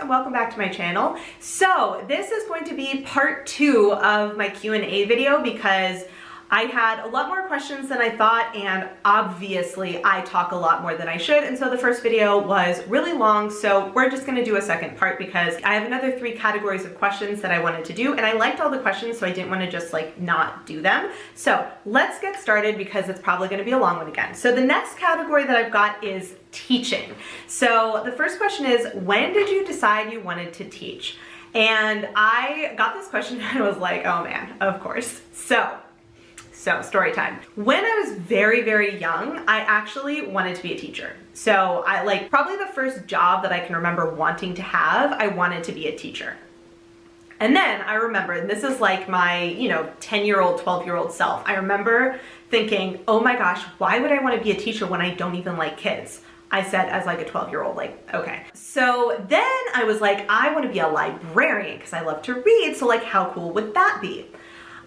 and welcome back to my channel. So this is going to be part 2 of my Q&A video because I had a lot more questions than I thought, and obviously I talk a lot more than I should, and so the first video was really long, so we're just going to do a second part because I have another 3 categories of questions that I wanted to do, and I liked all the questions, so I didn't want to just like not do them. So let's get started because it's probably going to be a long one again. So the next category that I've got is teaching. So the first question is, when did you decide you wanted to teach? And I got this question and I was like, oh man, of course. So story time. When I was very, very young, I actually wanted to be a teacher. So I like probably the first job that I can remember wanting to have, I wanted to be a teacher. And then I remember, and this is like my, 10-year-old, 12-year-old self. I remember thinking, oh my gosh, why would I want to be a teacher when I don't even like kids? I said as like a 12-year-old, like, okay. So then I was like, I want to be a librarian because I love to read. So like, how cool would that be?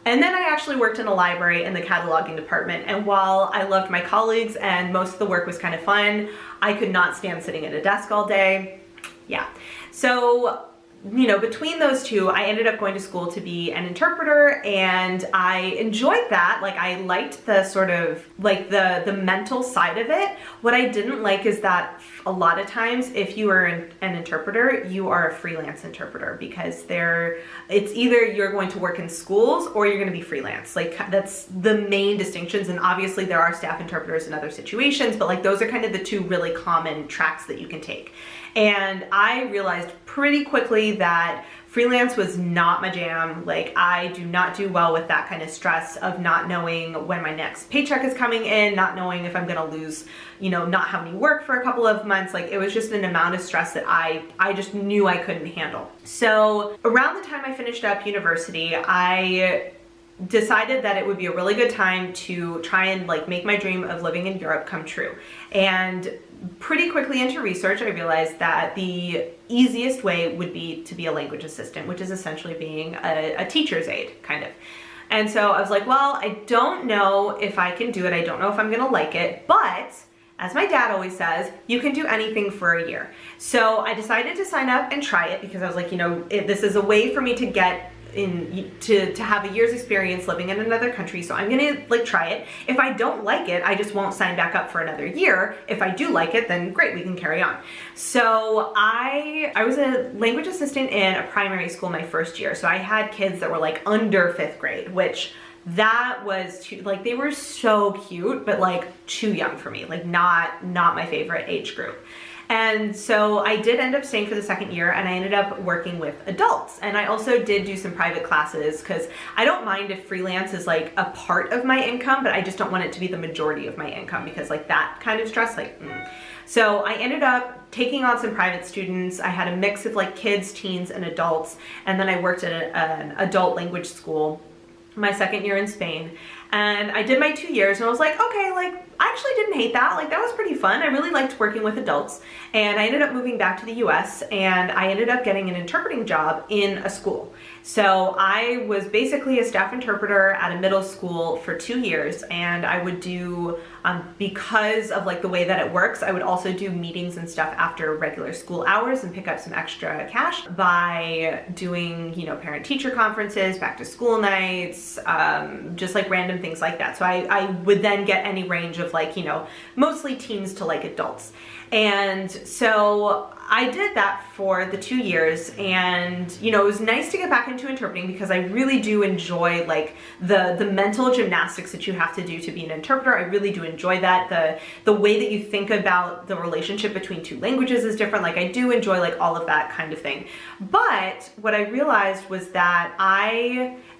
And then I actually worked in a library in the cataloging department, and while I loved my colleagues and most of the work was kind of fun, I could not stand sitting at a desk all day. Yeah. So, between those two, I ended up going to school to be an interpreter, and I enjoyed that. Like, I liked the sort of like the mental side of it. What I didn't like is that a lot of times if you are an interpreter, you are a freelance interpreter because it's either you're going to work in schools or you're going to be freelance. Like, that's the main distinctions. And obviously there are staff interpreters in other situations, but like those are kind of the 2 really common tracks that you can take. And I realized pretty quickly that freelance was not my jam. Like, I do not do well with that kind of stress of not knowing when my next paycheck is coming in, not knowing if I'm gonna lose, not have any work for a couple of months. Like, it was just an amount of stress that I just knew I couldn't handle. So around the time I finished up university, I decided that it would be a really good time to try and like make my dream of living in Europe come true. And pretty quickly into research, I realized that the easiest way would be to be a language assistant, which is essentially being a teacher's aide, kind of. And so I was like, well, I don't know if I can do it. I don't know if I'm gonna like it, but as my dad always says, you can do anything for a year. So I decided to sign up and try it because I was like, this is a way for me to get to have a year's experience living in another country, so I'm gonna like try it. If I don't like it, I just won't sign back up for another year. If I do like it, then great, we can carry on. So I was a language assistant in a primary school my first year, so I had kids that were like under 5th grade, which that was too, like, they were so cute, but like too young for me, like not my favorite age group. And so I did end up staying for the 2nd year, and I ended up working with adults. And I also did do some private classes because I don't mind if freelance is like a part of my income, but I just don't want it to be the majority of my income because like that kind of stress, So I ended up taking on some private students. I had a mix of like kids, teens, and adults. And then I worked at an adult language school my 2nd year in Spain. And I did my 2 years and I was like, okay, like I actually didn't hate that. Like, that was pretty fun. I really liked working with adults. And I ended up moving back to the US, and I ended up getting an interpreting job in a school. So I was basically a staff interpreter at a middle school for 2 years, and I would do, because of like the way that it works, I would also do meetings and stuff after regular school hours and pick up some extra cash by doing, parent-teacher conferences, back to school nights, just like random things like that. So I would then get any range of like, mostly teens to like adults. And so I did that for the 2 years, and it was nice to get back into interpreting because I really do enjoy like the mental gymnastics that you have to do to be an interpreter. I really do enjoy that. The way that you think about the relationship between 2 languages is different. Like, I do enjoy like all of that kind of thing. But what I realized was that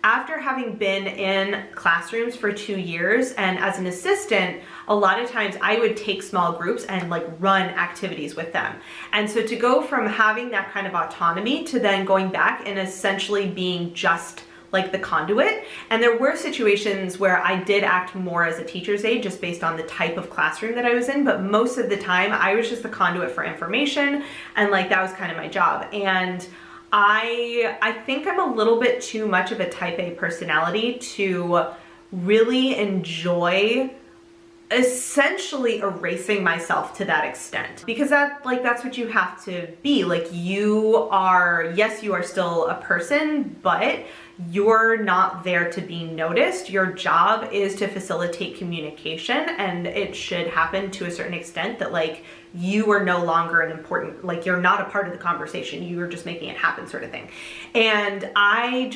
after having been in classrooms for 2 years and as an assistant, a lot of times I would take small groups and like run activities with them. And so to go from having that kind of autonomy to then going back and essentially being just like the conduit. And there were situations where I did act more as a teacher's aide just based on the type of classroom that I was in, but most of the time I was just the conduit for information, and like that was kind of my job. And I think I'm a little bit too much of a type A personality to really enjoy essentially erasing myself to that extent, because that's what you have to be. Like, you are, yes, you are still a person, but you're not there to be noticed. Your job is to facilitate communication, and it should happen to a certain extent that like you are no longer an important, like you're not a part of the conversation, you're just making it happen, sort of thing. And I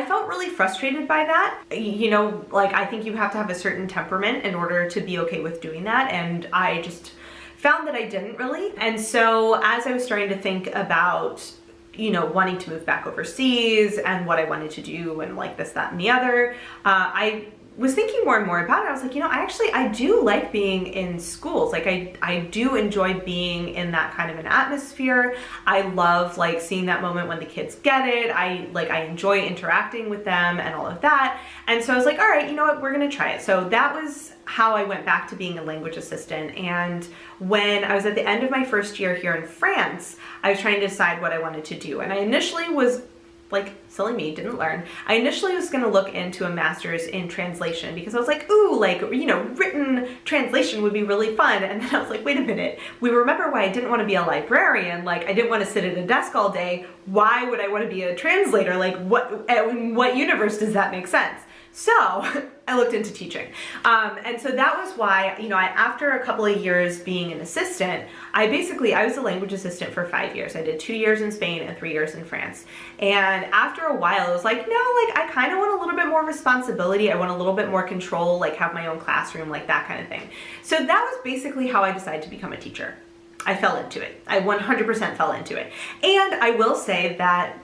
felt really frustrated by that. You know, like, I think you have to have a certain temperament in order to be okay with doing that, and I just found that I didn't really. And so as I was starting to think about, you know, wanting to move back overseas and what I wanted to do and like this, that, and the other, I was thinking more and more about it. I was like, you know, I do like being in schools. Like, I do enjoy being in that kind of an atmosphere. I love like seeing that moment when the kids get it. I enjoy interacting with them and all of that. And so I was like, all right, you know what, we're gonna try it. So that was how I went back to being a language assistant. And when I was at the end of my first year here in France, I was trying to decide what I wanted to do. And I initially was, like, silly me, didn't learn. I initially was gonna look into a master's in translation because I was like, ooh, like, you know, written translation would be really fun. And then I was like, wait a minute, we remember why I didn't wanna be a librarian. Like, I didn't wanna sit at a desk all day. Why would I wanna be a translator? Like, in what universe does that make sense? So I looked into teaching. And so that was why, you know, after a couple of years being an assistant, I was a language assistant for 5 years. I did 2 years in Spain and 3 years in France. And after a while, I was like, no, like, I kind of want a little bit more responsibility. I want a little bit more control, like have my own classroom, like that kind of thing. So that was basically how I decided to become a teacher. I fell into it. I 100% fell into it. And I will say that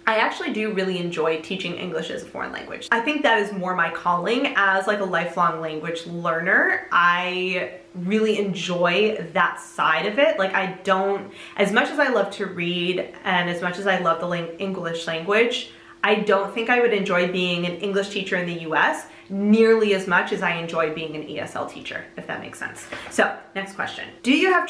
I actually do really enjoy teaching English as a foreign language. I think that is more my calling as like a lifelong language learner. I really enjoy that side of it. Like, I don't, as much as I love to read and as much as I love the English language, I don't think I would enjoy being an English teacher in the US nearly as much as I enjoy being an ESL teacher, if that makes sense. So, next question. Do you have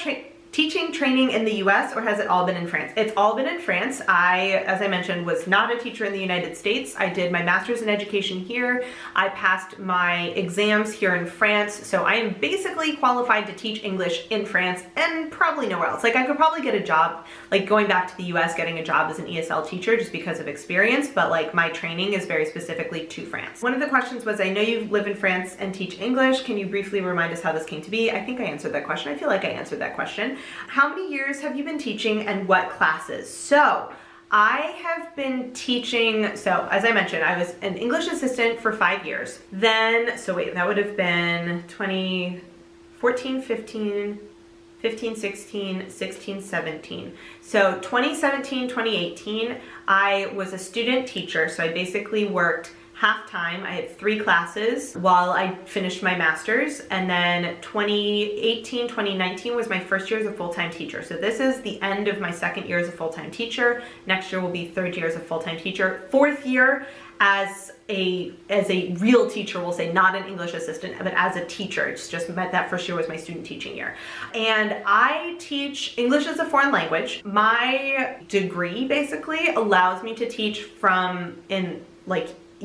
teaching training in the US, or has it all been in France? It's all been in France. As I mentioned, was not a teacher in the United States. I did my master's in education here. I passed my exams here in France. So I am basically qualified to teach English in France and probably nowhere else. Like, I could probably get a job, like going back to the US, getting a job as an ESL teacher just because of experience, but like my training is very specifically to France. One of the questions was, I know you live in France and teach English. Can you briefly remind us how this came to be? I think I answered that question. I feel like I answered that question. How many years have you been teaching and what classes? So I have been teaching, so as I mentioned, I was an English assistant for 5 years. Then, so wait, that would have been 2014, 15, 16, 17. So 2017, 2018, I was a student teacher. So I basically worked half-time. I had 3 classes while I finished my master's, and then 2018, 2019 was my first year as a full-time teacher. So this is the end of my 2nd year as a full-time teacher. Next year will be 3rd year as a full-time teacher. 4th year as a real teacher, we'll say, not an English assistant, but as a teacher. It's just that first year was my student teaching year. And I teach English as a foreign language. My degree basically allows me to teach from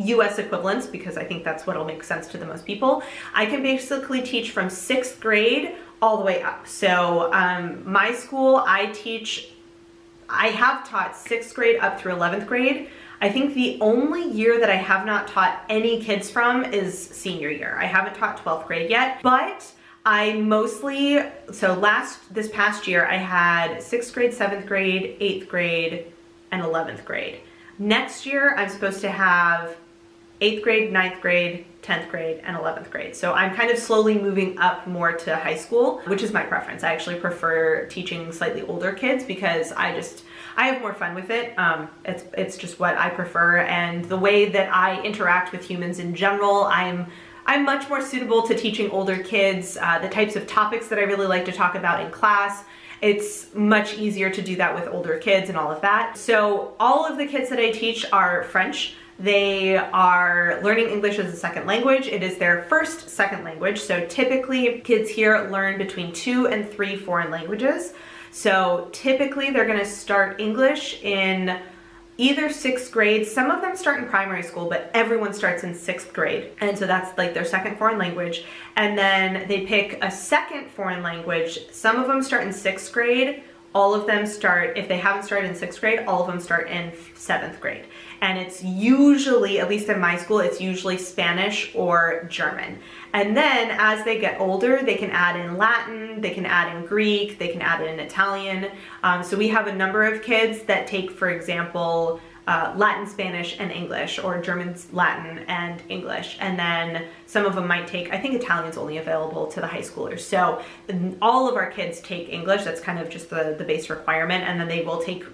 US equivalents, because I think that's what'll make sense to the most people. I can basically teach from 6th grade all the way up. So my school, I have taught 6th grade up through 11th grade. I think the only year that I have not taught any kids from is senior year. I haven't taught 12th grade yet, but I mostly, this past year, I had 6th grade, 7th grade, 8th grade, and 11th grade. Next year, I'm supposed to have 8th grade, 9th grade, 10th grade, and 11th grade. So I'm kind of slowly moving up more to high school, which is my preference. I actually prefer teaching slightly older kids because I have more fun with it. It's just what I prefer, and the way that I interact with humans in general, I'm much more suitable to teaching older kids, the types of topics that I really like to talk about in class. It's much easier to do that with older kids and all of that. So all of the kids that I teach are French. They are learning English as a second language. It is their first second language. So typically kids here learn between 2 and 3 foreign languages. So typically they're going to start English in either 6th grade. Some of them start in primary school, but everyone starts in 6th grade. And so that's like their second foreign language. And then they pick a second foreign language. Some of them start in 6th grade. All of them start, if they haven't started in 6th grade, all of them start in 7th grade. And it's usually, at least in my school, it's usually Spanish or German. And then as they get older, they can add in Latin, they can add in Greek, they can add in Italian. So we have a number of kids that take, for example, Latin, Spanish, and English, or German, Latin, and English. And then some of them might take, I think Italian's only available to the high schoolers. So all of our kids take English. That's kind of just the base requirement. And then they will take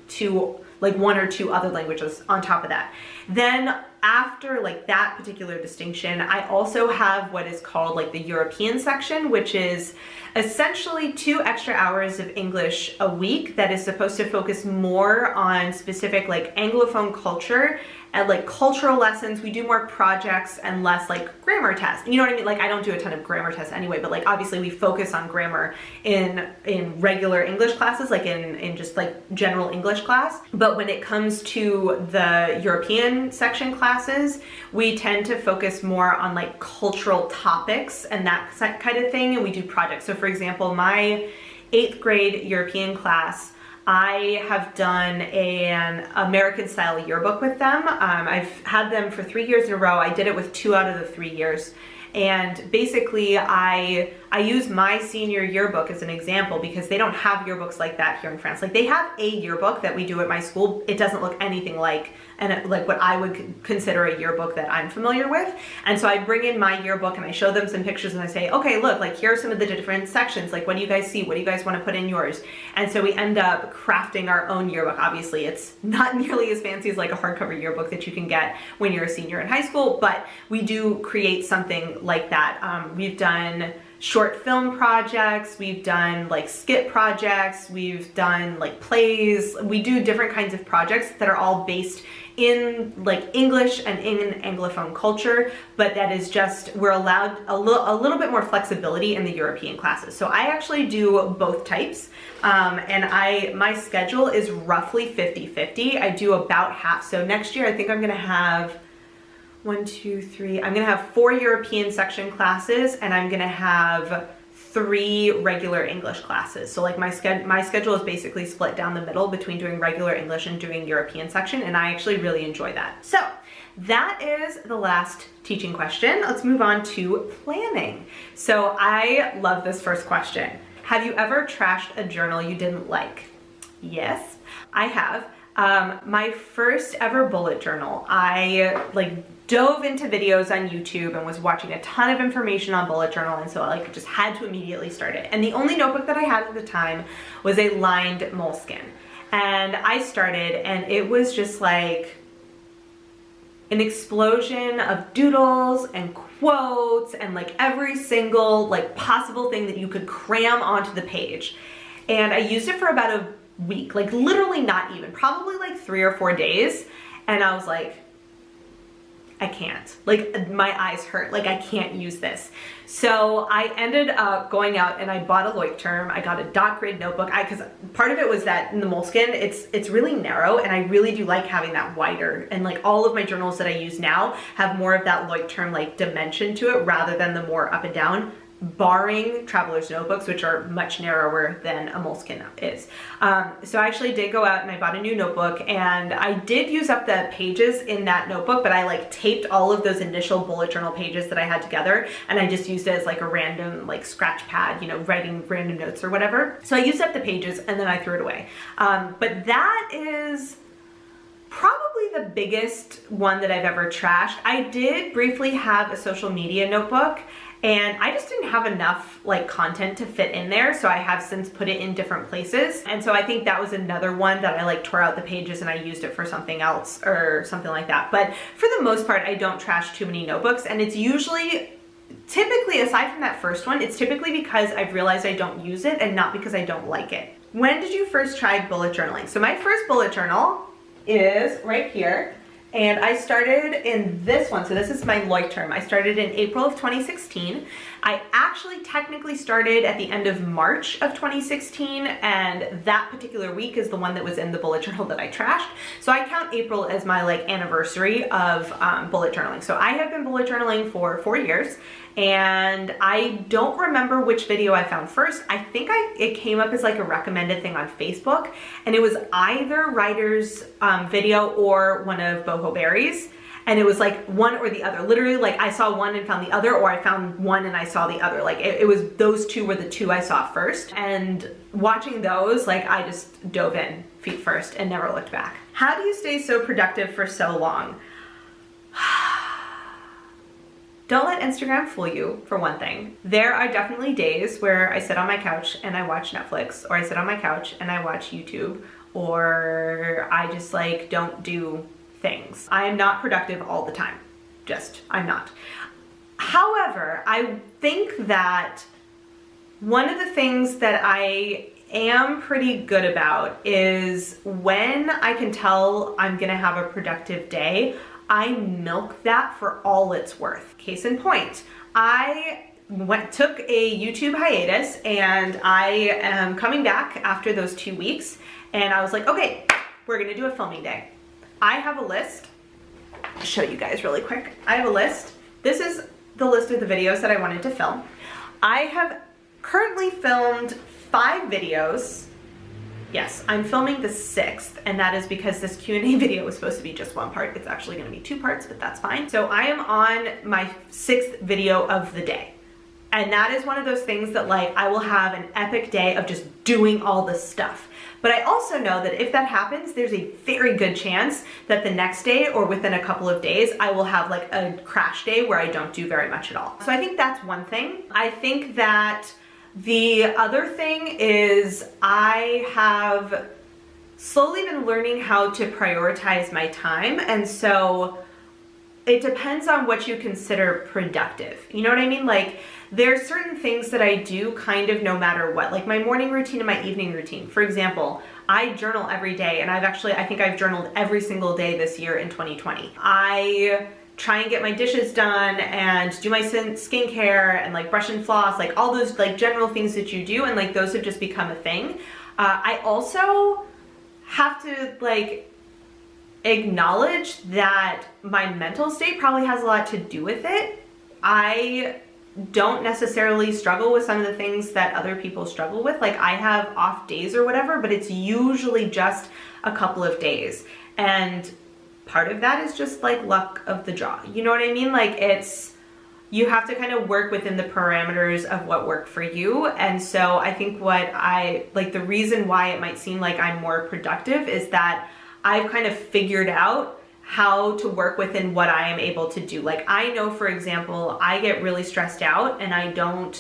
one or two other languages on top of that. Then after like that particular distinction, I also have what is called like the European section, which is essentially 2 extra hours of English a week that is supposed to focus more on specific like Anglophone culture and like cultural lessons. We do more projects and less like grammar tests. You know what I mean? Like I don't do a ton of grammar tests anyway, but like obviously we focus on grammar in regular English classes, like in just like general English class. But when it comes to the European section classes, we tend to focus more on like cultural topics and that kind of thing. And we do projects. So for example, my 8th grade European class, I have done an American style yearbook with them. I've had them for 3 years in a row. I did it with 2 out of the 3 years. And basically I use my senior yearbook as an example because they don't have yearbooks like that here in France. Like they have a yearbook that we do at my school. It doesn't look anything like what I would consider a yearbook that I'm familiar with. And so I bring in my yearbook and I show them some pictures and I say, okay, look, like here are some of the different sections. Like what do you guys see? What do you guys want to put in yours? And so we end up crafting our own yearbook. Obviously it's not nearly as fancy as like a hardcover yearbook that you can get when you're a senior in high school, but we do create something like that. We've done short film projects, we've done like skit projects, we've done like plays. We do different kinds of projects that are all based in like English and in Anglophone culture, but that is just, we're allowed a little bit more flexibility in the European classes. So I actually do both types. And my schedule is roughly 50-50. I do about half. So next year, I think I'm gonna have I'm gonna have 4 European section classes and I'm gonna have 3 regular English classes. So like my schedule is basically split down the middle between doing regular English and doing European section, and I actually really enjoy that. So that is the last teaching question. Let's move on to planning. So I love this first question. Have you ever trashed a journal you didn't like? Yes, I have. My first ever bullet journal, I dove into videos on YouTube and was watching a ton of information on bullet journal, and so I just had to immediately start it. And the only notebook that I had at the time was a lined moleskin. And I started, and it was just like an explosion of doodles and quotes and like every single possible thing that you could cram onto the page. And I used it for about a week, literally not even, probably 3 or 4 days. And I was like, I can't, my eyes hurt, I can't use this. So I ended up going out and I bought a Leuchtturm. I got a dot grid notebook, because part of it was that in the moleskin, it's really narrow, and I really do like having that wider, and all of my journals that I use now have more of that Leuchtturm dimension to it rather than the more up and down, barring traveler's notebooks, which are much narrower than a moleskin is. So I actually did go out and I bought a new notebook, and I did use up the pages in that notebook, but I taped all of those initial bullet journal pages that I had together, and I just used it as a random scratch pad, writing random notes or whatever. So I used up the pages and then I threw it away. But that is probably the biggest one that I've ever trashed. I did briefly have a social media notebook, and I just didn't have enough content to fit in there, so I have since put it in different places. And so I think that was another one that I tore out the pages and I used it for something else or something like that. But for the most part, I don't trash too many notebooks, and it's usually, typically, aside from that first one, it's typically because I've realized I don't use it and not because I don't like it. When did you first try bullet journaling? So my first bullet journal is right here. And I started in this one, so this is my Loic term. I started in April of 2016. I actually technically started at the end of March of 2016, and that particular week is the one that was in the bullet journal that I trashed. So I count April as my like anniversary of bullet journaling. So I have been bullet journaling for 4 years, and I don't remember which video I found first. I think it came up as like a recommended thing on Facebook, and it was either Ryder's video or one of Boho Berry's. And it was like one or the other. Literally, like I saw one and found the other, or I found one and I saw the other. Like it was, those two were the two I saw first. And watching those, like I just dove in feet first and never looked back. How do you stay so productive for so long? Don't let Instagram fool you, for one thing. There are definitely days where I sit on my couch and I watch Netflix, or I sit on my couch and I watch YouTube, or I just like don't do things. I am not productive all the time. I'm not. However, I think that one of the things that I am pretty good about is when I can tell I'm gonna have a productive day, I milk that for all it's worth. Case in point, I took a YouTube hiatus, and I am coming back after those 2 weeks, and I was like, okay, we're gonna do a filming day. I have a list. I'll show you guys really quick. I have a list. This is the list of the videos that I wanted to film. I have currently filmed 5 videos. Yes, I'm filming the 6th, and that is because this Q&A video was supposed to be just 1 part. It's actually gonna be 2 parts, but that's fine. So I am on my 6th video of the day. And that is one of those things that like I will have an epic day of just doing all this stuff. But I also know that if that happens, there's a very good chance that the next day or within a couple of days, I will have like a crash day where I don't do very much at all. So I think that's one thing. I think that the other thing is I have slowly been learning how to prioritize my time. And so it depends on what you consider productive. You know what I mean? Like there's certain things that I do kind of no matter what, like my morning routine and my evening routine. For example, I journal every day, and I think I've journaled every single day this year in 2020. I try and get my dishes done and do my skincare and like brush and floss, like all those like general things that you do, and like those have just become a thing. I also have to like acknowledge that my mental state probably has a lot to do with it. I don't necessarily struggle with some of the things that other people struggle with. Like I have off days or whatever, but it's usually just a couple of days. And part of that is just like luck of the draw. You know what I mean? Like you have to kind of work within the parameters of what worked for you. And so I think the reason why it might seem like I'm more productive is that I've kind of figured out how to work within what I am able to do. Like I know, for example, I get really stressed out, and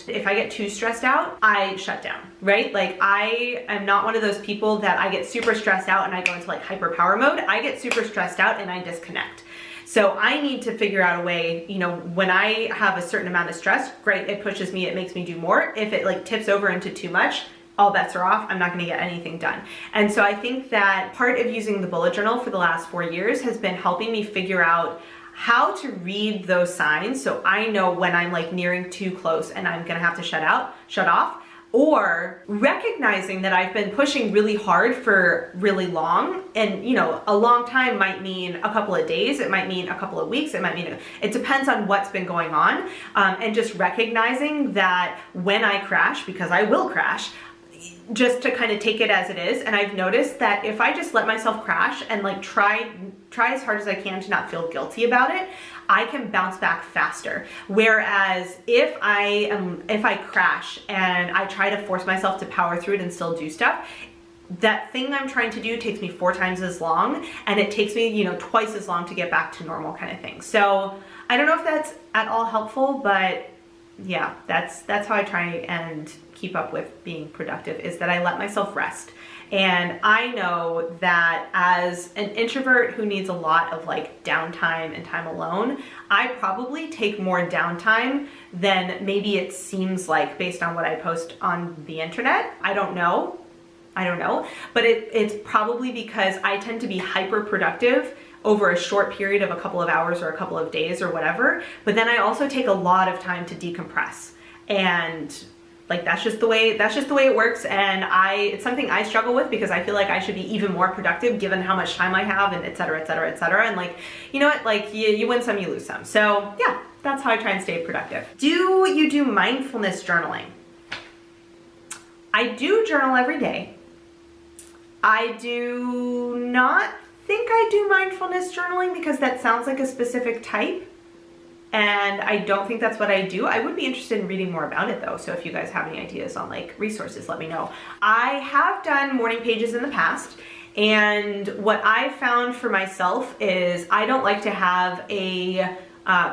if I get too stressed out, I shut down, right? Like I am not one of those people that I get super stressed out and I go into like hyper power mode. I get super stressed out and I disconnect. So I need to figure out a way, you know, when I have a certain amount of stress, great, it pushes me, it makes me do more. If it like tips over into too much, all bets are off, I'm not gonna get anything done. And so I think that part of using the bullet journal for the last 4 years has been helping me figure out how to read those signs, so I know when I'm like nearing too close and I'm gonna have to shut off, or recognizing that I've been pushing really hard for really long. And you know, a long time might mean a couple of days, it might mean a couple of weeks, it might mean, it depends on what's been going on. And just recognizing that when I crash, because I will crash, just to kind of take it as it is. And I've noticed that if I just let myself crash and like try as hard as I can to not feel guilty about it, I can bounce back faster. Whereas if I crash and I try to force myself to power through it and still do stuff, that thing I'm trying to do takes me 4 times as long, and it takes me, you know, twice as long to get back to normal kind of thing. So I don't know if that's at all helpful, but yeah, that's how I try and keep up with being productive, is that I let myself rest. And I know that as an introvert who needs a lot of like downtime and time alone, I probably take more downtime than maybe it seems like based on what I post on the internet. I don't know, but it's probably because I tend to be hyper productive over a short period of a couple of hours or a couple of days or whatever. But then I also take a lot of time to decompress. And like, that's just the way it works. And it's something I struggle with because I feel like I should be even more productive given how much time I have, and et cetera, et cetera, et cetera. And like, you know what, like you win some, you lose some. So yeah, that's how I try and stay productive. Do you do mindfulness journaling? I do journal every day. I do not think I do mindfulness journaling because that sounds like a specific type. And I don't think that's what I do. I would be interested in reading more about it though. So if you guys have any ideas on like resources, let me know. I have done morning pages in the past. And what I found for myself is I don't like to have a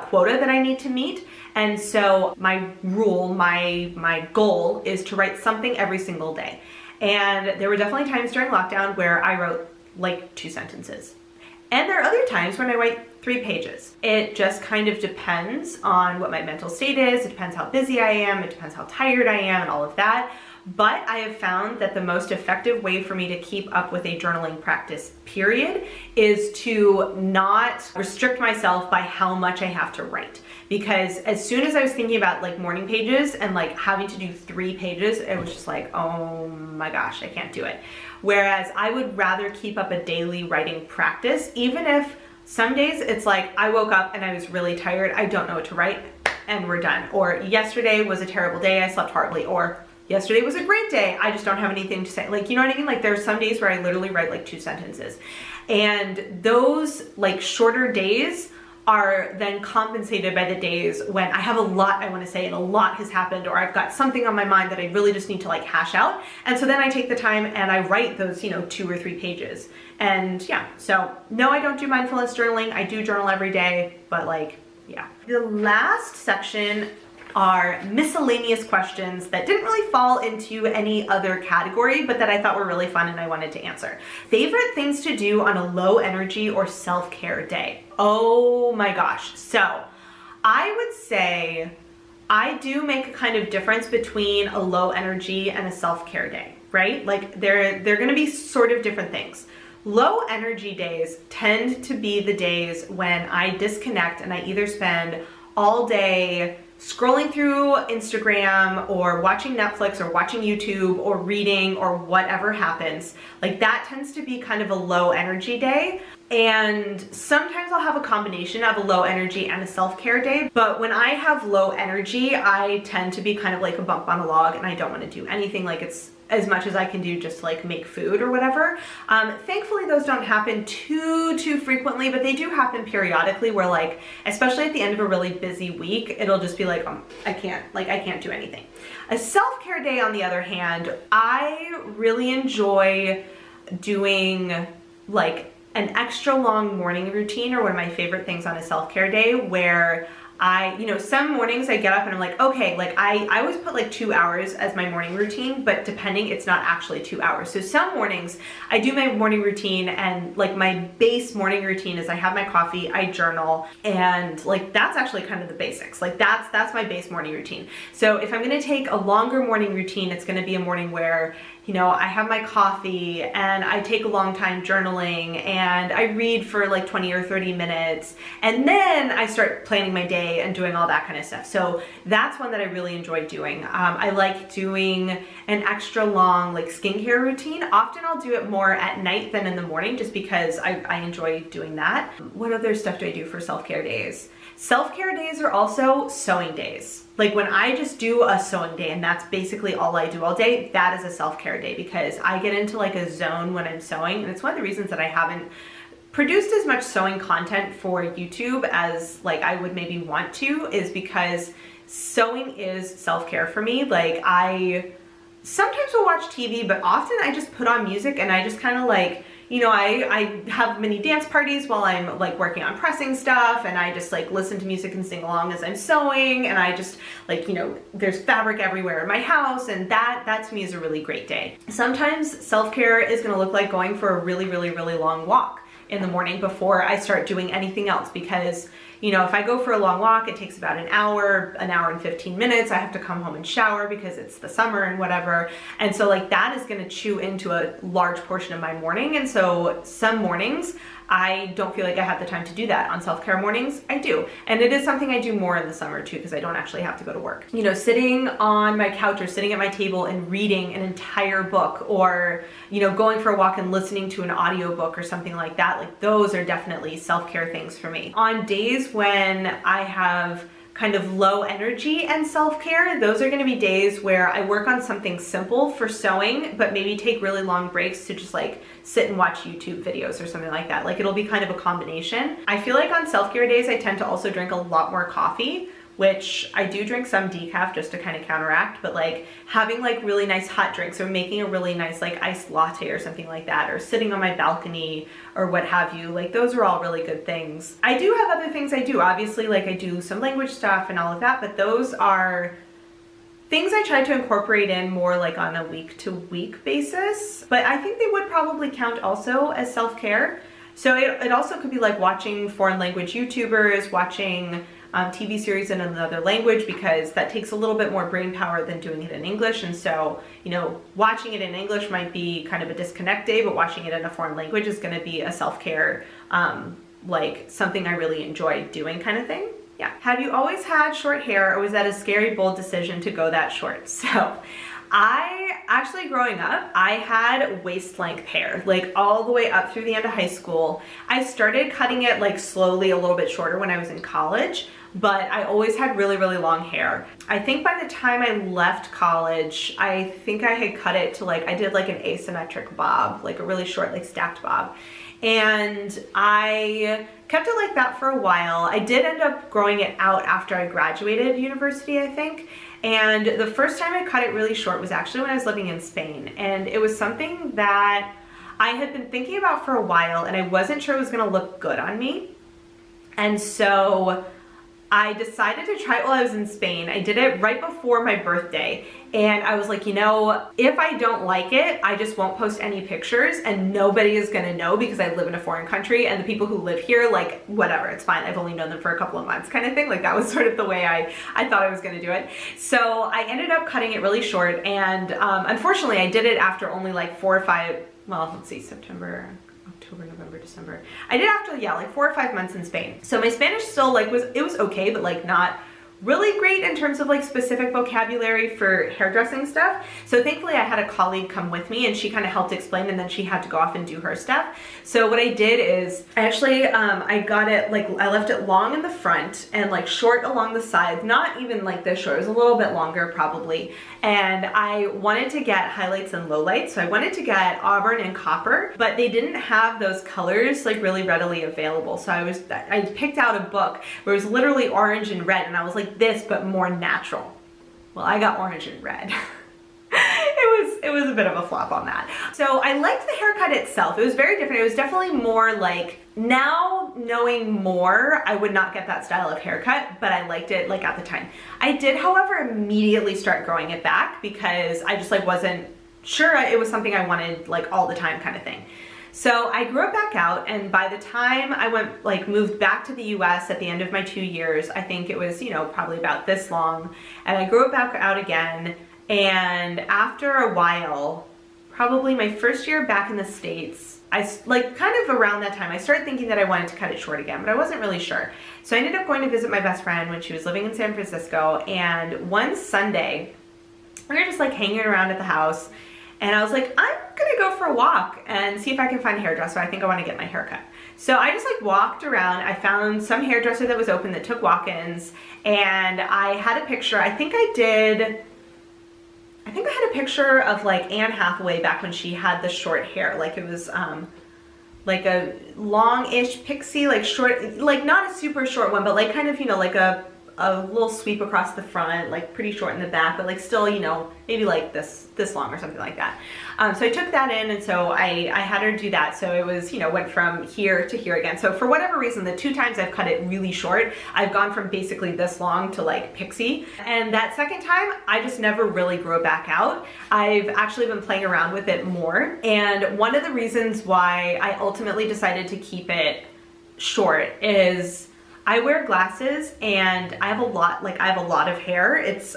quota that I need to meet. And so my rule, my goal is to write something every single day. And there were definitely times during lockdown where I wrote like 2 sentences. And there are other times when I write 3 pages. It just kind of depends on what my mental state is. It depends how busy I am. It depends how tired I am and all of that. But I have found that the most effective way for me to keep up with a journaling practice, period, is to not restrict myself by how much I have to write. Because as soon as I was thinking about like morning pages and like having to do 3 pages, it was just like, oh my gosh, I can't do it. Whereas I would rather keep up a daily writing practice, even if some days it's like I woke up and I was really tired, I don't know what to write, and we're done. Or yesterday was a terrible day, I slept horribly. Or yesterday was a great day, I just don't have anything to say. Like, you know what I mean? Like there's some days where I literally write like 2 sentences. And those like shorter days are then compensated by the days when I have a lot I want to say and a lot has happened, or I've got something on my mind that I really just need to like hash out. And so then I take the time and I write those, 2 or 3 pages. And yeah, so no, I don't do mindfulness journaling. I do journal every day, but like, yeah. The last section are miscellaneous questions that didn't really fall into any other category, but that I thought were really fun and I wanted to answer. Favorite things to do on a low energy or self-care day? Oh my gosh. So I would say I do make a kind of difference between a low energy and a self-care day, right? Like they're gonna be sort of different things. Low energy days tend to be the days when I disconnect and I either spend all day scrolling through Instagram or watching Netflix or watching YouTube or reading or whatever happens. Like that tends to be kind of a low energy day. And sometimes I'll have a combination of a low energy and a self-care day. But when I have low energy, I tend to be kind of like a bump on a log and I don't want to do anything. Like it's as much as I can do just to like make food or whatever. Thankfully those don't happen too frequently, but they do happen periodically where like, especially at the end of a really busy week, it'll just be like, I can't do anything. A self-care day on the other hand, I really enjoy doing like an extra long morning routine, or one of my favorite things on a self-care day where some mornings I get up and I'm like, okay, like I always put like 2 hours as my morning routine, but depending, it's not actually 2 hours. So some mornings I do my morning routine, and like my base morning routine is I have my coffee, I journal, and like that's actually kind of the basics. Like that's my base morning routine. So if I'm gonna take a longer morning routine, it's gonna be a morning where I have my coffee and I take a long time journaling and I read for like 20 or 30 minutes, and then I start planning my day and doing all that kind of stuff. So that's one that I really enjoy doing. I like doing an extra long like skincare routine. Often I'll do it more at night than in the morning just because I enjoy doing that. What other stuff do I do for self-care days? Self-care days are also sewing days. Like when I just do a sewing day and that's basically all I do all day, that is a self-care day because I get into like a zone when I'm sewing. And it's one of the reasons that I haven't produced as much sewing content for YouTube as like I would maybe want to, is because sewing is self-care for me. Like I sometimes will watch TV, but often I just put on music and I just kind of like, I have mini dance parties while I'm like working on pressing stuff, and I just like listen to music and sing along as I'm sewing, and I just like, there's fabric everywhere in my house, and that to me is a really great day. Sometimes self-care is gonna look like going for a really long walk in the morning before I start doing anything else, because if I go for a long walk, it takes about an hour and 15 minutes. I have to come home and shower because it's the summer and whatever. And so like that is gonna chew into a large portion of my morning. And so some mornings I don't feel like I have the time to do that. On self-care mornings, I do. And it is something I do more in the summer too, because I don't actually have to go to work. You know, sitting on my couch or sitting at my table and reading an entire book, or, you know, going for a walk and listening to an audiobook or something like that, like those are definitely self-care things for me. On days when I have kind of low energy and self-care, those are going to be days where I work on something simple for sewing, but maybe take really long breaks to just like sit and watch YouTube videos or something like that. Like it'll be kind of a combination. I feel like on self-care days, I tend to also drink a lot more coffee, which I do drink some decaf just to kind of counteract, but like having like really nice hot drinks or making a really nice like iced latte or something like that, or sitting on my balcony or what have you, like those are all really good things. I do have other things I do, obviously, like I do some language stuff and all of that, but those are things I try to incorporate in more like on a week-to-week basis, but I think they would probably count also as self-care. So it also could be like watching foreign language YouTubers, watching TV series in another language, because that takes a little bit more brain power than doing it in English. And so, you know, watching it in English might be kind of a disconnect day, but watching it in a foreign language is going to be a self-care, like something I really enjoy doing kind of thing. Yeah. Have you always had short hair, or was that a scary, bold decision to go that short? So I actually, growing up, I had waist length hair, like all the way up through the end of high school. I started cutting it like slowly a little bit shorter when I was in college, but I always had really, really long hair. I think by the time I left college, I think I had cut it to like, I did like an asymmetric bob, like a really short, like stacked bob. And I kept it like that for a while. I did end up growing it out after I graduated university, I think. And the first time I cut it really short was actually when I was living in Spain. And it was something that I had been thinking about for a while, and I wasn't sure it was gonna look good on me. And so I decided to try it while I was in Spain. I did it right before my birthday. And I was like, you know, if I don't like it, I just won't post any pictures and nobody is gonna know, because I live in a foreign country and the people who live here, like, whatever, it's fine. I've only known them for a couple of months kind of thing. Like that was sort of the way I thought I was gonna do it. So I ended up cutting it really short, and unfortunately I did it after only like 4 or 5, well, let's see, September, October, November, December. I did after, yeah, like 4 or 5 months in Spain. So my Spanish still like was okay, but like not really great in terms of like specific vocabulary for hairdressing stuff. So thankfully I had a colleague come with me and she kind of helped explain, and then she had to go off and do her stuff. So what I did is actually I got it, like I left it long in the front and like short along the sides, not even like this short, it was a little bit longer probably. And I wanted to get highlights and lowlights. So I wanted to get auburn and copper, but they didn't have those colors like really readily available. So I picked out a book where it was literally orange and red, and I was like, this but more natural. Well, I got orange and red. It was a bit of a flop on that. So I liked the haircut itself. It was very different. It was definitely more like, now knowing more, I would not get that style of haircut, but I liked it like at the time. I did, however, immediately start growing it back because I just like wasn't sure it was something I wanted like all the time kind of thing. So I grew it back out, and by the time I moved back to the US at the end of my 2 years, I think it was, you know, probably about this long, and I grew it back out again. And after a while, probably my first year back in the States, I like kind of around that time, I started thinking that I wanted to cut it short again, but I wasn't really sure. So I ended up going to visit my best friend when she was living in San Francisco, and one Sunday, we were just like hanging around at the house, and I was like, I'm gonna go for a walk and see if I can find a hairdresser. I think I wanna get my hair cut. So I just like walked around. I found some hairdresser that was open that took walk-ins, and I had a picture. I think I had a picture of like Anne Hathaway back when she had the short hair. Like it was like a long-ish pixie, like short, like not a super short one, but like kind of, you know, like a little sweep across the front, like pretty short in the back, but like still, you know, maybe like this long or something like that. So I took that in, and so I had her do that. So it was, you know, went from here to here again. So for whatever reason, the 2 times I've cut it really short, I've gone from basically this long to like pixie. And that second time, I just never really grew it back out. I've actually been playing around with it more. And one of the reasons why I ultimately decided to keep it short is I wear glasses, and I have a lot of hair. It's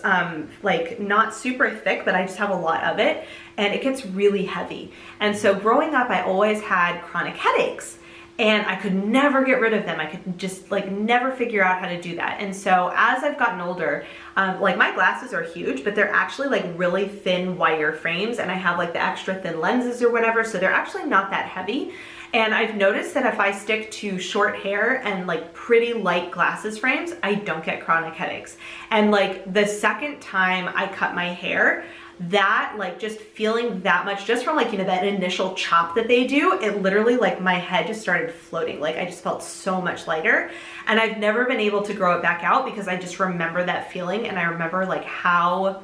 like not super thick, but I just have a lot of it, and it gets really heavy. And so growing up, I always had chronic headaches. and I could never get rid of them. I could just like never figure out how to do that. And so as I've gotten older, like my glasses are huge, but they're actually like really thin wire frames, and I have like the extra thin lenses or whatever, so they're actually not that heavy. And I've noticed that if I stick to short hair and like pretty light glasses frames, I don't get chronic headaches. And like the second time I cut my hair, that like just feeling that much just from like, you know, that initial chop that they do, it literally like my head just started floating. Like I just felt so much lighter, and I've never been able to grow it back out because I just remember that feeling, and I remember like how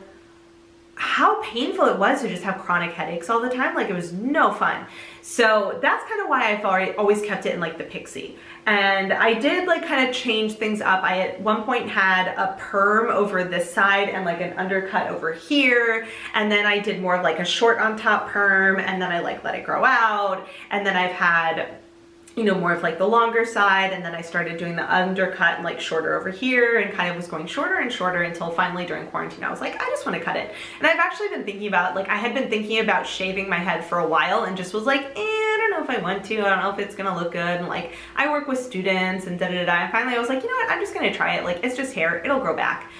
painful it was to just have chronic headaches all the time. Like it was no fun. So that's kind of why I always kept it in like the pixie. And I did like kind of change things up. I at one point had a perm over this side and like an undercut over here. And then I did more of like a short on top perm, and then I like let it grow out. And then I've had, you know, more of like the longer side, and then I started doing the undercut and like shorter over here, and kind of was going shorter and shorter until finally during quarantine I was like, I just want to cut it. And I've actually been thinking about, like I had been thinking about shaving my head for a while, and just was like, I don't know if I want to, I don't know if it's gonna look good, and like I work with students and da-da-da-da, and finally I was like, you know what, I'm just gonna try it. Like it's just hair, it'll grow back.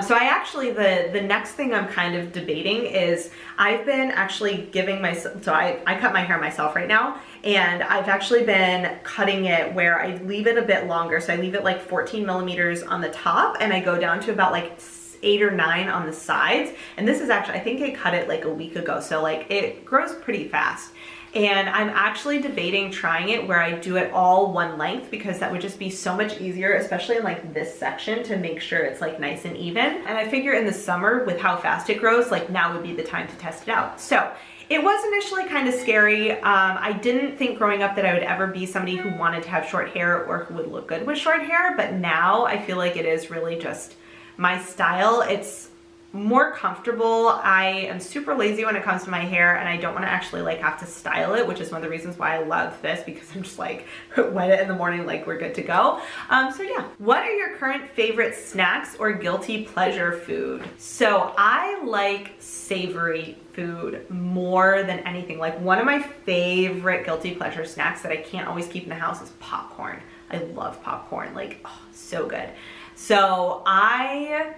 So I actually, the next thing I'm kind of debating is I've been actually giving myself, so I cut my hair myself right now, and I've actually been cutting it where I leave it a bit longer. So I leave it like 14 millimeters on the top, and I go down to about like 8 or 9 on the sides. And this is actually, I think I cut it like a week ago, so like it grows pretty fast. And I'm actually debating trying it where I do it all one length, because that would just be so much easier, especially in like this section, to make sure it's like nice and even. And I figure in the summer with how fast it grows, like now would be the time to test it out. So it was initially kind of scary. I didn't think growing up that I would ever be somebody who wanted to have short hair or who would look good with short hair, but now I feel like it is really just my style. It's more comfortable. I am super lazy when it comes to my hair, and I don't want to actually like have to style it, which is one of the reasons why I love this, because I'm just like wet it in the morning, like we're good to go. So yeah, what are your current favorite snacks or guilty pleasure food? So I like savory food more than anything. Like one of my favorite guilty pleasure snacks that I can't always keep in the house is popcorn. I love popcorn, like oh, so good. So I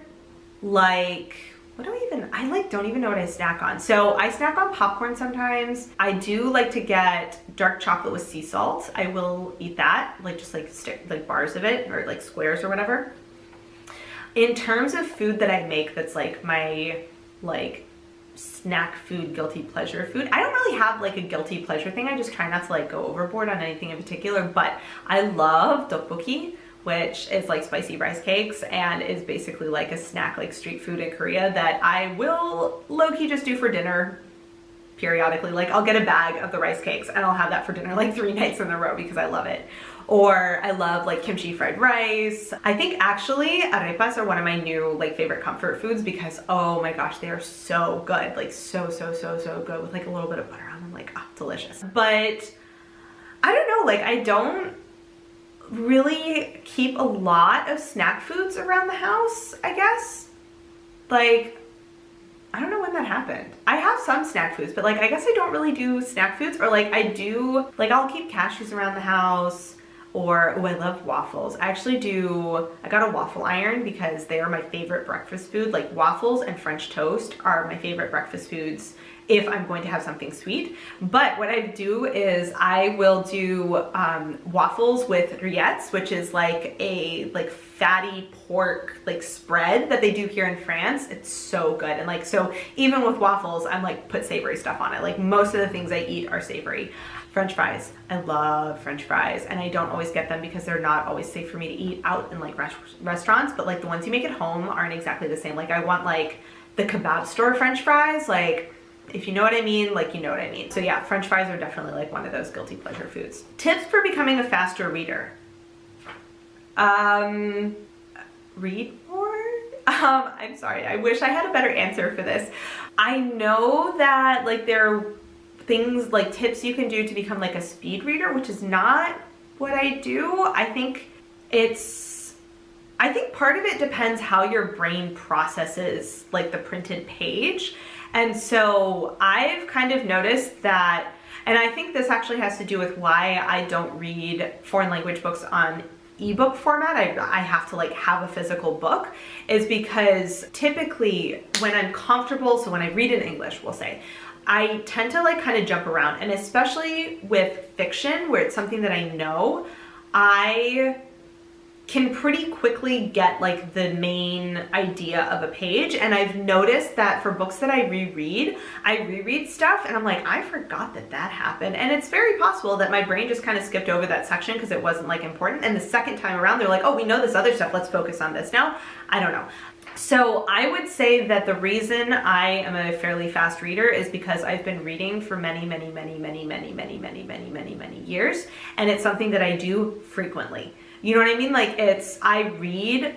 like, I like don't even know what I snack on. So I snack on popcorn sometimes. I do like to get dark chocolate with sea salt. I will eat that, like just like stick like bars of it, or like squares or whatever. In terms of food that I make that's like my like snack food, guilty pleasure food, I don't really have like a guilty pleasure thing. I just try not to like go overboard on anything in particular, but I love tteokbokki, which is like spicy rice cakes, and is basically like a snack, like street food in Korea, that I will low-key just do for dinner periodically. Like I'll get a bag of the rice cakes and I'll have that for dinner like 3 nights in a row because I love it. Or I love like kimchi fried rice. I think actually arepas are one of my new like favorite comfort foods, because oh my gosh, they are so good. Like so good with like a little bit of butter on them, like oh, delicious. But I don't know, like I don't really keep a lot of snack foods around the house, I guess. Like I don't know when that happened. I have some snack foods, but like I guess I don't really do snack foods. Or like I do, like I'll keep cashews around the house. Or, oh, I love waffles. I got a waffle iron because they are my favorite breakfast food. Like waffles and French toast are my favorite breakfast foods if I'm going to have something sweet. But what I do is I will do waffles with rillettes, which is like a fatty pork like spread that they do here in France. It's so good. And like, so even with waffles, I'm like put savory stuff on it. Like most of the things I eat are savory. French fries. I love French fries, and I don't always get them because they're not always safe for me to eat out in like restaurants, but like the ones you make at home aren't exactly the same. Like I want like the kebab store French fries, like if you know what I mean, like you know what I mean. So yeah, French fries are definitely like one of those guilty pleasure foods. Tips for becoming a faster reader. Read more? I'm sorry, I wish I had a better answer for this. I know that like there are things like tips you can do to become like a speed reader, which is not what I do. I think part of it depends how your brain processes like the printed page. And so I've kind of noticed that And I think this actually has to do with why I don't read foreign language books on ebook format. I have to like have a physical book, is because typically when I'm comfortable, so when I read in English, we'll say, I tend to like kind of jump around, and especially with fiction where it's something that I know, I can pretty quickly get like the main idea of a page. And I've noticed that for books that I reread stuff and I'm like, I forgot that that happened. And it's very possible that my brain just kind of skipped over that section because it wasn't like important. And the second time around, they're like, oh, we know this other stuff, let's focus on this now. I don't know. So I would say that the reason I am a fairly fast reader is because I've been reading for many years. And it's something that I do frequently. You know what I mean? Like I read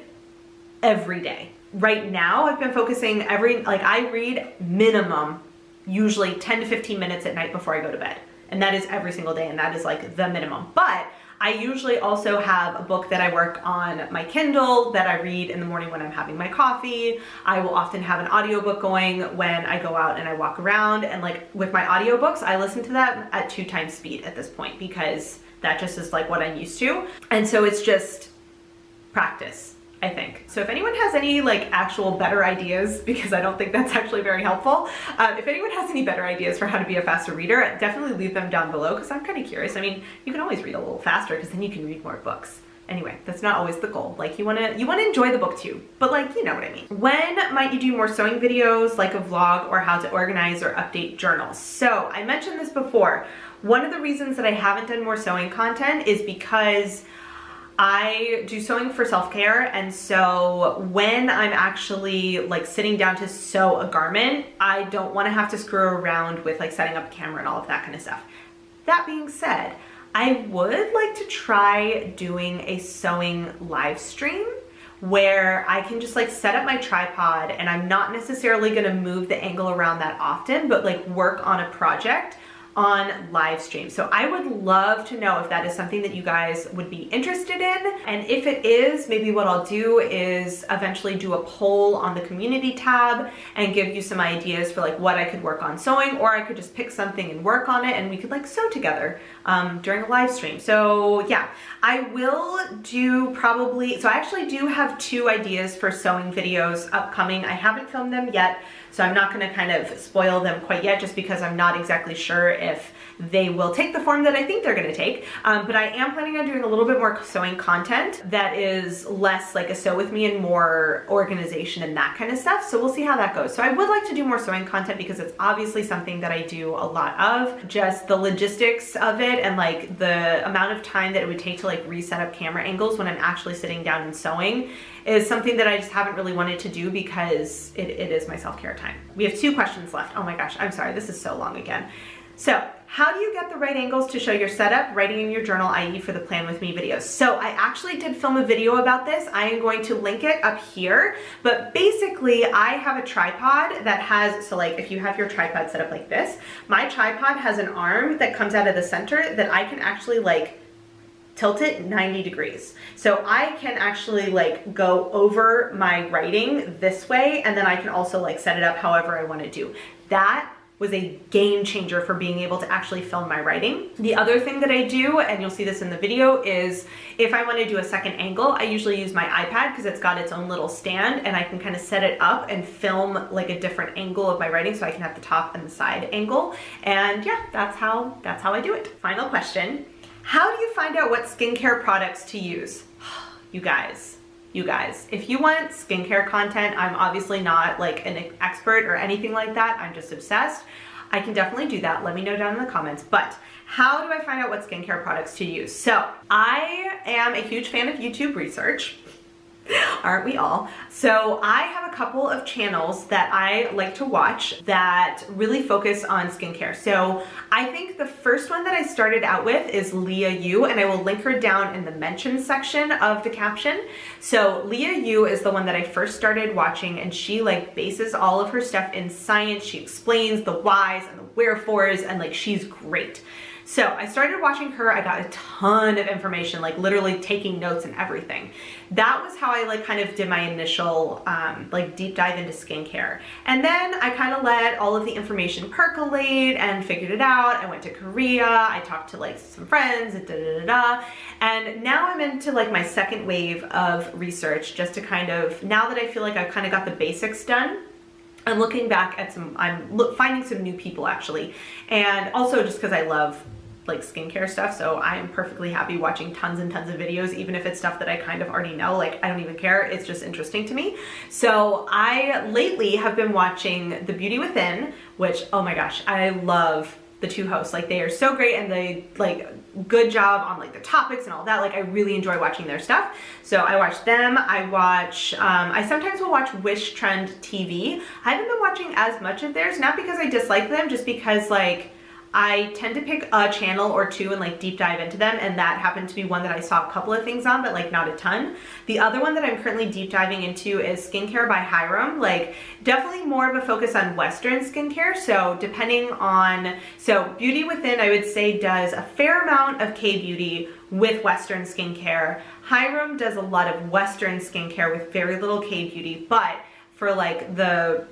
every day. Right now, I've been focusing I read minimum, usually 10 to 15 minutes at night before I go to bed. And that is every single day, and that is like the minimum. But I usually also have a book that I work on my Kindle that I read in the morning when I'm having my coffee. I will often have an audiobook going when I go out and I walk around. And like with my audiobooks, I listen to that at 2 times speed at this point because that just is like what I'm used to. And so it's just practice, I think. So if anyone has any like actual better ideas, because I don't think that's actually very helpful, if anyone has any better ideas for how to be a faster reader, definitely leave them down below because I'm kind of curious. I mean, you can always read a little faster because then you can read more books. Anyway, that's not always the goal. Like you wanna enjoy the book too, but like, you know what I mean. When might you do more sewing videos, like a vlog, or how to organize or update journals? So I mentioned this before. One of the reasons that I haven't done more sewing content is because I do sewing for self-care, and so when I'm actually like sitting down to sew a garment, I don't want to have to screw around with like setting up a camera and all of that kind of stuff. That being said, I would like to try doing a sewing live stream where I can just like set up my tripod and I'm not necessarily going to move the angle around that often, but like work on a project on live stream. So I would love to know if that is something that you guys would be interested in. And if it is, maybe what I'll do is eventually do a poll on the community tab and give you some ideas for like what I could work on sewing, or I could just pick something and work on it and we could like sew together during a live stream. So yeah, I will do probably, so I actually do have 2 ideas for sewing videos upcoming. I haven't filmed them yet, so I'm not gonna kind of spoil them quite yet just because I'm not exactly sure if they will take the form that I think they're gonna take. But I am planning on doing a little bit more sewing content that is less like a sew with me and more organization and that kind of stuff. So we'll see how that goes. So I would like to do more sewing content because it's obviously something that I do a lot of. Just the logistics of it and like the amount of time that it would take to like reset up camera angles when I'm actually sitting down and sewing is something that I just haven't really wanted to do because it is my self-care time. We have 2 questions left. Oh my gosh, I'm sorry, this is so long again. So, how do you get the right angles to show your setup, writing in your journal, i.e. for the Plan With Me videos? So I actually did film a video about this. I am going to link it up here, but basically I have a tripod that has, so like if you have your tripod set up like this, my tripod has an arm that comes out of the center that I can actually like tilt it 90 degrees. So I can actually like go over my writing this way, and then I can also like set it up however I want to do. That was a game changer for being able to actually film my writing. The other thing that I do, and you'll see this in the video, is if I want to do a second angle, I usually use my iPad because it's got its own little stand and I can kind of set it up and film like a different angle of my writing so I can have the top and the side angle. And yeah, that's how I do it. Final question. How do you find out what skincare products to use? You guys, if you want skincare content, I'm obviously not like an expert or anything like that. I'm just obsessed. I can definitely do that. Let me know down in the comments. But how do I find out what skincare products to use? So I am a huge fan of YouTube research. Aren't we all? So I have a couple of channels that I like to watch that really focus on skincare. So I think the first one that I started out with is Leah Yu, and I will link her down in the mention section of the caption. So Leah Yu is the one that I first started watching, and she like bases all of her stuff in science. She explains the whys and the wherefores, and like she's great. So I started watching her. I got a ton of information, like literally taking notes and everything. That was how I like kind of did my initial like deep dive into skincare. And then I kind of let all of the information percolate and figured it out. I went to Korea. I talked to like some friends, and now I'm into like my second wave of research, just to kind of, now that I feel like I've kind of got the basics done, I'm looking back at finding some new people actually. And also just because I love like skincare stuff, so I am perfectly happy watching tons and tons of videos, even if it's stuff that I kind of already know. Like, I don't even care, it's just interesting to me. So I lately have been watching The Beauty Within, which, oh my gosh, I love the two hosts. Like, they are so great, and they like good job on like the topics and all that. Like, I really enjoy watching their stuff. So I watch them. I sometimes will watch Wish Trend TV. I haven't been watching as much of theirs, not because I dislike them, just because like I tend to pick a channel or two and like deep dive into them, and that happened to be one that I saw a couple of things on, but like not a ton. The other one that I'm currently deep diving into is Skincare by Hiram. Like, definitely more of a focus on Western skincare. So Beauty Within, I would say, does a fair amount of K-beauty with Western skincare. Hiram does a lot of Western skincare with very little K-beauty, but for like the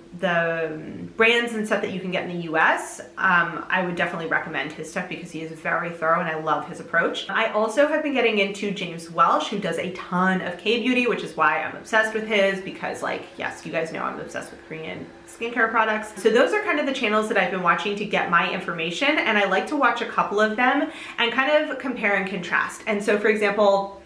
brands and stuff that you can get in the US, I would definitely recommend his stuff because he is very thorough and I love his approach. I also have been getting into James Welsh, who does a ton of K-beauty, which is why I'm obsessed with his, because like, yes, you guys know I'm obsessed with Korean skincare products. So those are kind of the channels that I've been watching to get my information, and I like to watch a couple of them and kind of compare and contrast. And so, for example,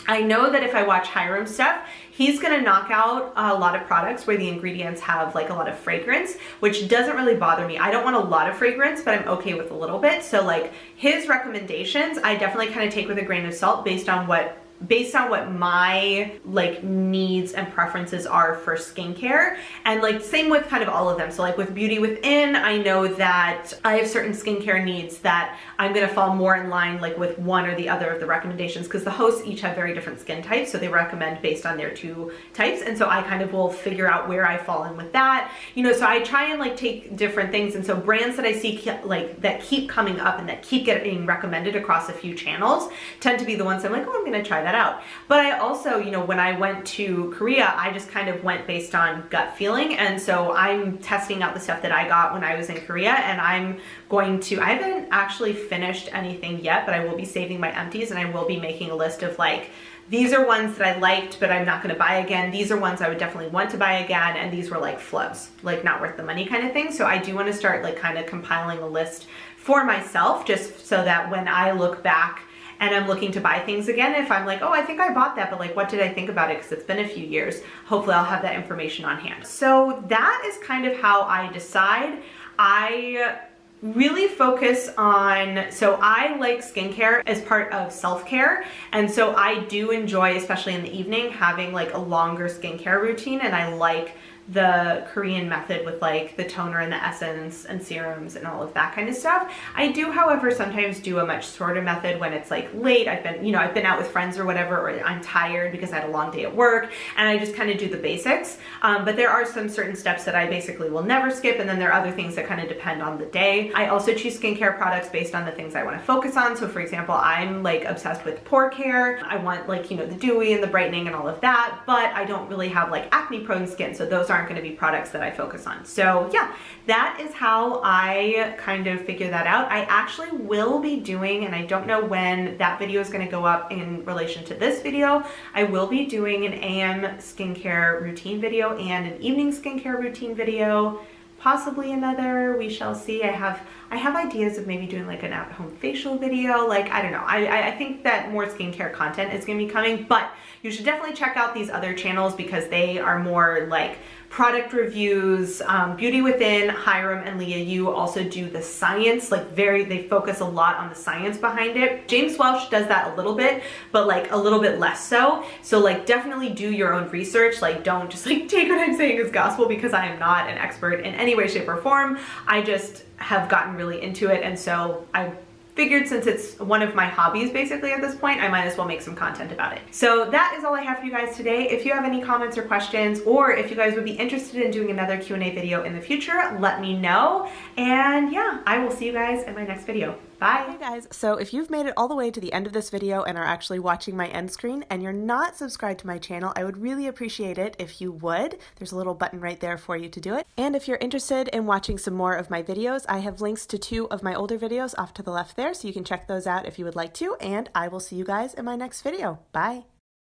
I know that if I watch Hiram stuff, he's gonna knock out a lot of products where the ingredients have like a lot of fragrance, which doesn't really bother me. I don't want a lot of fragrance, but I'm okay with a little bit. So like his recommendations, I definitely kind of take with a grain of salt based on what my like needs and preferences are for skincare. And like same with kind of all of them. So like with Beauty Within, I know that I have certain skincare needs that I'm gonna fall more in line like with one or the other of the recommendations, because the hosts each have very different skin types, so they recommend based on their two types. And so I kind of will figure out where I fall in with that, you know. So I try and like take different things, and so brands that I see like that keep coming up and that keep getting recommended across a few channels tend to be the ones I'm like, oh, I'm gonna try that out. But I also, you know, when I went to Korea, I just kind of went based on gut feeling. And so I'm testing out the stuff that I got when I was in Korea, and I haven't actually finished anything yet, but I will be saving my empties, and I will be making a list of like, these are ones that I liked, but I'm not gonna buy again. These are ones I would definitely want to buy again. And these were like flubs, like not worth the money kind of thing. So I do wanna start like kind of compiling a list for myself, just so that when I look back and I'm looking to buy things again, if I'm like, oh, I think I bought that, but like, what did I think about it? Because it's been a few years. Hopefully I'll have that information on hand. So that is kind of how I decide. I really focus on, so I like skincare as part of self-care. And so I do enjoy, especially in the evening, having like a longer skincare routine. And I like the Korean method with like the toner and the essence and serums and all of that kind of stuff. I do, however, sometimes do a much shorter method when it's like late. I've been out with friends or whatever, or I'm tired because I had a long day at work, and I just kind of do the basics. But there are some certain steps that I basically will never skip, and then there are other things that kind of depend on the day. I also choose skincare products based on the things I want to focus on. So for example, I'm like obsessed with pore care. I want like, you know, the dewy and the brightening and all of that, but I don't really have like acne prone skin, so those aren't going to be products that I focus on. So yeah, that is how I kind of figure that out. I actually will be doing, and I don't know when that video is going to go up in relation to this video, I will be doing an AM skincare routine video and an evening skincare routine video, possibly another, we shall see. I have ideas of maybe doing like an at-home facial video. Like, I don't know. I think that more skincare content is going to be coming, but you should definitely check out these other channels because they are more like product reviews. Beauty Within, Hiram and Leah Yu also do the science, like they focus a lot on the science behind it. James Welsh does that a little bit, but like a little bit less so. So like definitely do your own research. Like don't just like take what I'm saying as gospel, because I am not an expert in any way, shape or form. I just have gotten really into it, and so I figured since it's one of my hobbies basically at this point, I might as well make some content about it. So that is all I have for you guys today. If you have any comments or questions, or if you guys would be interested in doing another Q&A video in the future, let me know. And yeah, I will see you guys in my next video. Bye. Hey guys, so if you've made it all the way to the end of this video and are actually watching my end screen and you're not subscribed to my channel, I would really appreciate it if you would. There's a little button right there for you to do it. And if you're interested in watching some more of my videos, I have links to 2 of my older videos off to the left there, so you can check those out if you would like to, and I will see you guys in my next video. Bye!